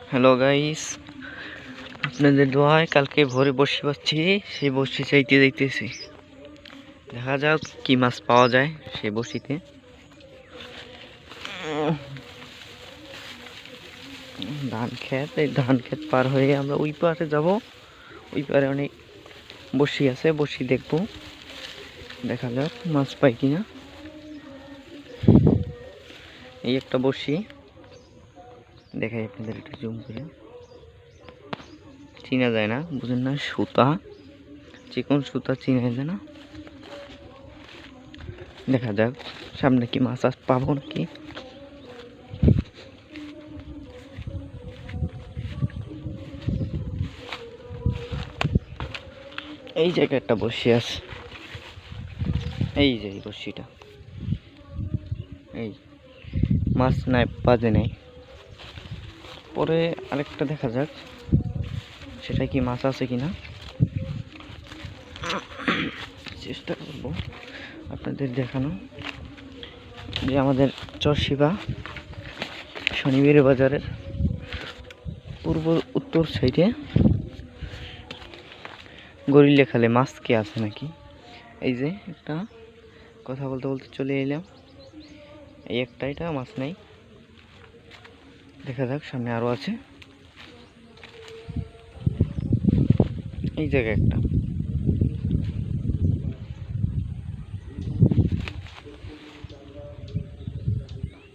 Hello guys, আপনাদের দোয়ায় কালকে ভোরে বসে পাচ্ছি, সেই বসি চাইতে যাইতেছি। দেখা যাক কি মাছ পাওয়া যায় সেই বসিতে। এই ধান ক্ষেত পার হয়ে আমরা ওই পারে যাব। ওই পারে অনেক বসি আছে, বসি দেখবো, দেখা যাক মাছ পাই কিনা। এই একটা বসি দেখাই আপনাদের, একটু জুম করে। চিনা যায় না, বুঝেন না, সুতা, চিকন সুতা চিনা যায় না। দেখা যাক সামনে কি মাছ পাবো নাকি। এই জায়গায় একটা বসি আছে, এই যে বসিটা, এই মাছ নাই, বাজে নাই। পরে আরেকটা দেখা যাক সেটা কি মাছ আছে কিনা, চেষ্টা করব আপনাদের দেখানো। যে আমাদের চরশিবা শনিবার বাজারের পূর্ব উত্তর সাইডে গরিলে খালে মাছ কি আছে নাকি। এই যে একটা কথা বলতে বলতে চলে এলাম, এই একটা, এটা মাছ নাই। দেখা যাক সামনে আরো আছে। এই জায়গায় একটা,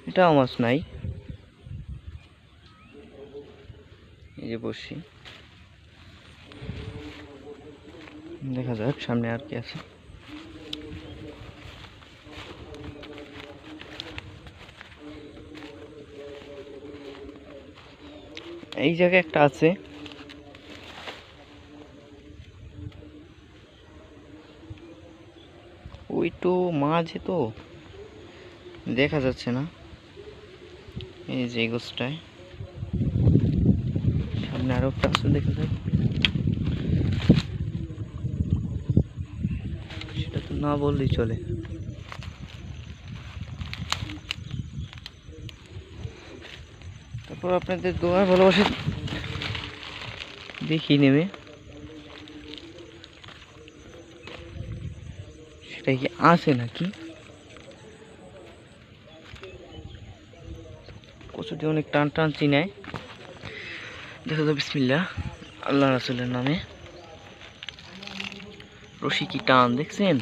এটাও মাছ নাই। এই যে বসি, দেখা যাক সামনে আর কি আছে। এই জায়গায় একটা আছে, ওই তো মাঝে তো দেখা যাচ্ছে না। এই যে গোছটায় সামনে আরো একটা আছে, দেখা যায় সেটা তো না বললেই চলে। তারপর আপনাদের দোয়া ভালোবাসে দেখি নেবে সেটা কি আছে নাকি। কচুটি অনেক টান টান চিনায়, দেখা যাবে। বিসমিল্লাহ, আল্লাহ রাসূলের নামে। রশি কি টান দেখছেন,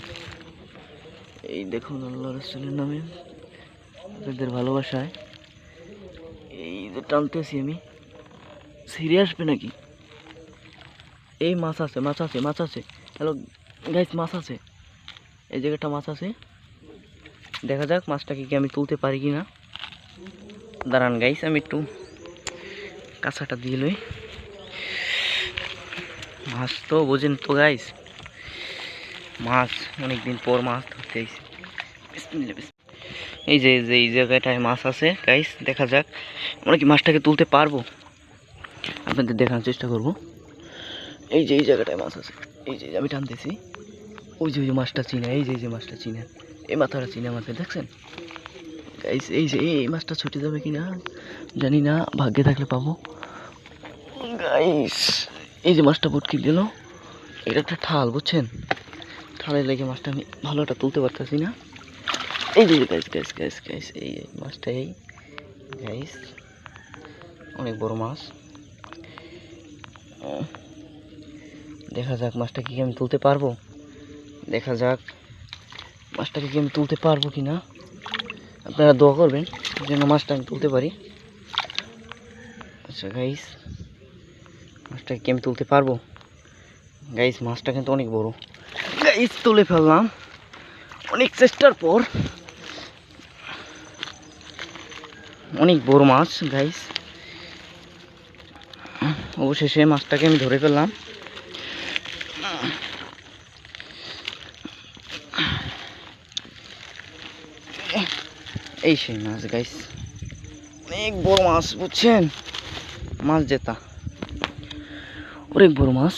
এই দেখুন আল্লাহ রাসূলের নামে, আপনাদের ভালোবাসায় এই যে টানতেছি আমি। ছিঁড়ে আসবে নাকি। এই মাছ আছে, মাছ আছে, মাছ আছে। হ্যালো গাইস, মাছ আছে, এই জায়গাটা মাছ আছে। দেখা যাক মাছটাকে কি আমি তুলতে পারি কিনা। দাঁড়ান গাইস, আমি একটু কাঁচাটা দিয়ে লই। মাছ তো বোঝেন তো গাইস, মাছ অনেকদিন পর মাছ ধরতে আইছি। এই যে এই জায়গাটায় মাছ আছে গাইস, দেখা যাক আমরা কি মাছটাকে তুলতে পারবো, আপনাদের দেখানোর চেষ্টা করব। এই যে এই জায়গাটায় মাছ আছে, এই যে আমি টানতেছি, ওই যে মাছটা চিনা, এই যে মাছটা চিনা, এই মাথাটা চিনা মাছের, দেখছেন গাইস। এই যে এই মাছটা ছুটে যাবে কিনা জানি না, ভাগ্যে থাকলে পাবো গাইস। এই যে মাছটা পটকি দিল, এটা একটা ঠাল, বুঝছেন, ঠালে লেগে মাছটা আমি ভালো একটা তুলতে পারতেছি না। এই যে গাইস গাইস গাইস গাইস, এই মাছটা, এই গাইস অনেক বড় মাছ। দেখা যাক মাছটাকে কি আমি তুলতে পারবো, দেখা যাক মাছটাকে কি আমি তুলতে পারবো কিনা। আপনারা দোয়া করবেন যেন মাছটা আমি তুলতে পারি। আচ্ছা গাইস, মাছটাকে কি আমি তুলতে পারবো গাইস। মাছটা কিন্তু অনেক বড় গাইস, তুলে ফেললাম অনেক চেষ্টার পর। অনেক বড় মাছ গাইস, অবশেষে মাছটাকে আমি ধরে ফেললাম। এই সেই মাছ গাইস, অনেক বড় মাছ, বুঝছেন, মাছ জেতা অনেক বড় মাছ।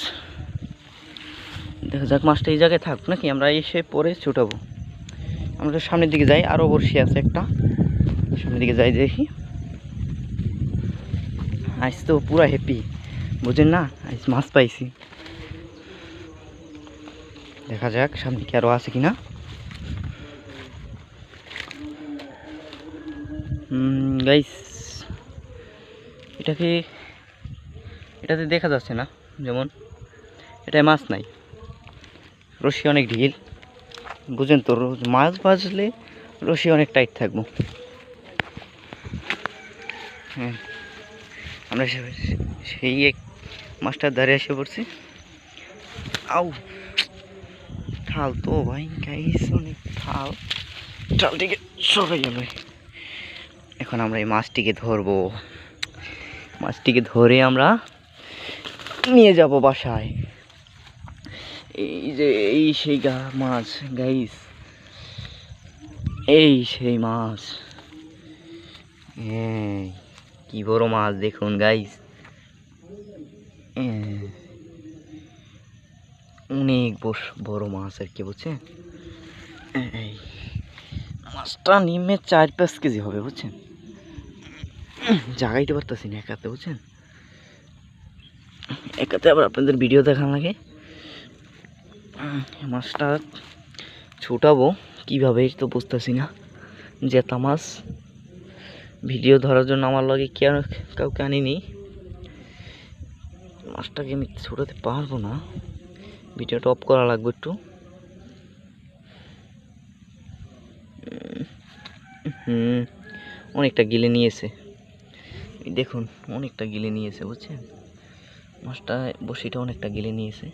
দেখা যাক মাছটা এই জায়গায় থাক নাকি, আমরা এসে পরে ছুটাবো। আমরা সামনের দিকে যাই, আরো বড়শি আছে একটা, সামনের দিকে যাই দেখি। আজ তো পুরা হ্যাপি, বুঝেন না, আজ মাছ পাইছি। দেখা যাক সামনে কি আরও আছে কিনা। গাইস এটাতে দেখা যাচ্ছে না, যেমন এটায় মাছ নাই, রশি অনেক ঢিল, বুঝেন তো, মাছ বাজলে রশি অনেক টাইট থাকবো। হ্যাঁ, আমরা সেই এক মাছটার ধারে এসে পড়ছি। আউ ঠাল তো ভাই গাইস, অনেক ঠালটিকে সরে যাবে। এখন আমরা এই মাছটিকে ধরবো, মাছটিকে ধরে আমরা নিয়ে যাব বাসায়। এই সেই মাছ গাইস, এই সেই মাছ, কি বড় মাছ দেখুন গাইস, অনেক বড় মাছ আর কি, বুঝছেন। এই মাছটা নিমে 4-5 কেজি হবে, বুঝছেন। জাগাইতে পারতেছি না একাতে, বুঝছেন, একাতে আবার আপনাদের ভিডিও দেখান লাগে। মাছটা ছুটাবো কিভাবে তো বুঝতেছি না। জেতা মাছ ভিডিও ধরার জন্য আমার লগে কাউকে আনিনি, মাছটাকে আমি ছুটাতে পারবো না, ভিডিওটা অফ করা লাগবে একটু। অনেকটা গিলে নিয়েছে, দেখুন অনেকটা গিলে নিয়েছে, বুঝছেন, মাছটা বসিটা অনেকটা গিলে নিয়েছে।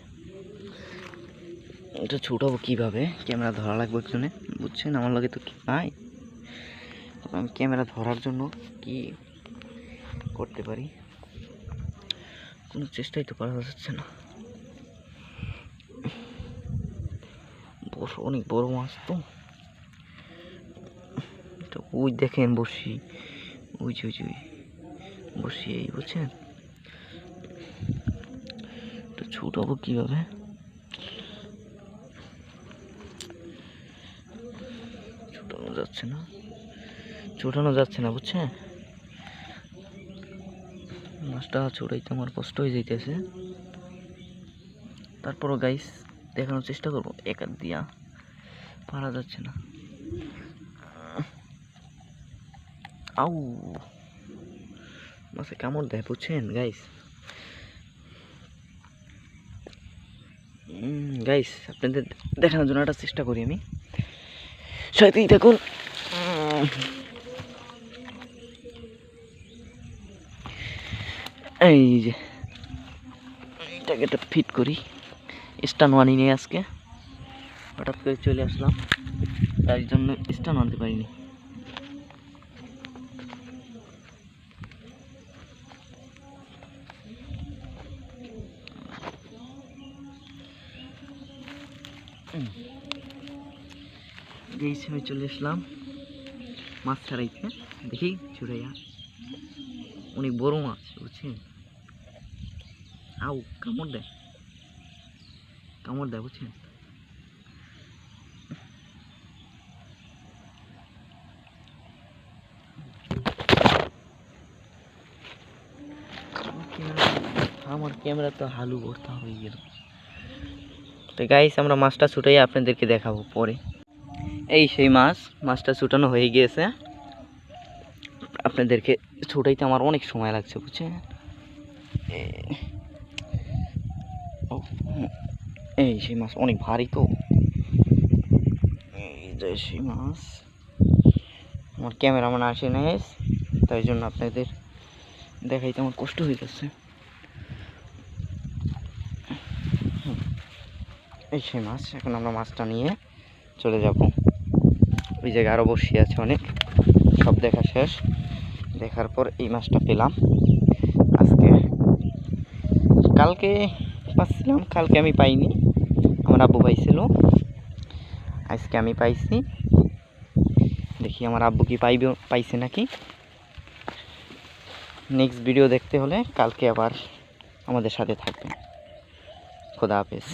এটা ছুটাবো কিভাবে, ক্যামেরা ধরা লাগবে একজনে, বুঝছেন, আমার লগে তো নাই। আমি ক্যামেরা ধরার জন্য কি করতে পারি, কোনো চেষ্টাই তো করা যাচ্ছে না। অনেক বড় মাছ তো, ওই দেখেন বসি, ওই বসি, এই বুঝছেন, ছুটাবো কিভাবে, ছুটানো যাচ্ছে না, বুঝছেন, মাছটা ছুটাইতে আমার কষ্ট হয়ে যাইতেছে। তারপরও গাইস দেখানোর চেষ্টা করবো, এক হাত দিয়া পারা যাচ্ছে না। আউ মাছে কামড় দেয়, বুঝছেন গাইস। গাইস আপনাদের দেখানোর জন্য একটা চেষ্টা করি আমি, সাথেই দেখুন। এই যে এটাকে একটা ফিট করি, স্টান আনি নেই আজকে, হঠাৎ করে চলে আসলাম, তার জন্য স্টান আনতে পারিনি। এই সময় চলে আসলাম মাছ ছাড়াইতে, দেখি ছুড়াইয়া, অনেক বড় মাছ, বুঝছেন। আউ কামড় দেয়, বুঝছেন। আমার ক্যামেরা তো হালু ভর্তা হয়ে গেল। তো গাইস আমরা মাছটা ছুটাই আপনাদেরকে দেখাবো পরে। এই সেই মাছটা ছুটানো হয়ে গিয়েছে, আপনাদেরকে ছুটাইতে আমার অনেক সময় লাগছে, বুঝছেন। এই সেই মাছ অনেক ভারী তো, এই যে সেই মাছ, আমার ক্যামেরাম্যান আসে নাই, তাই জন্য আপনাদের দেখাইতে আমার কষ্ট হয়ে যাচ্ছে। এই সেই মাছ, এখন আমরা মাছটা নিয়ে চলে যাব। ওই জায়গায় আরও বসিয়ে আছে অনেক, সব দেখা শেষ। দেখার পর এই মাছটা পেলাম আজকে, কালকে পাচ্ছিলাম, কালকে আমি পাইনি, আমার আব্বু পাইছিল, আজকে আমি পাইছি। দেখি আমার আব্বু কি পাইছে নাকি। নেক্সট ভিডিও দেখতে হলে কালকে আবার আমাদের সাথে থাকবেন। খোদা হাফেজ।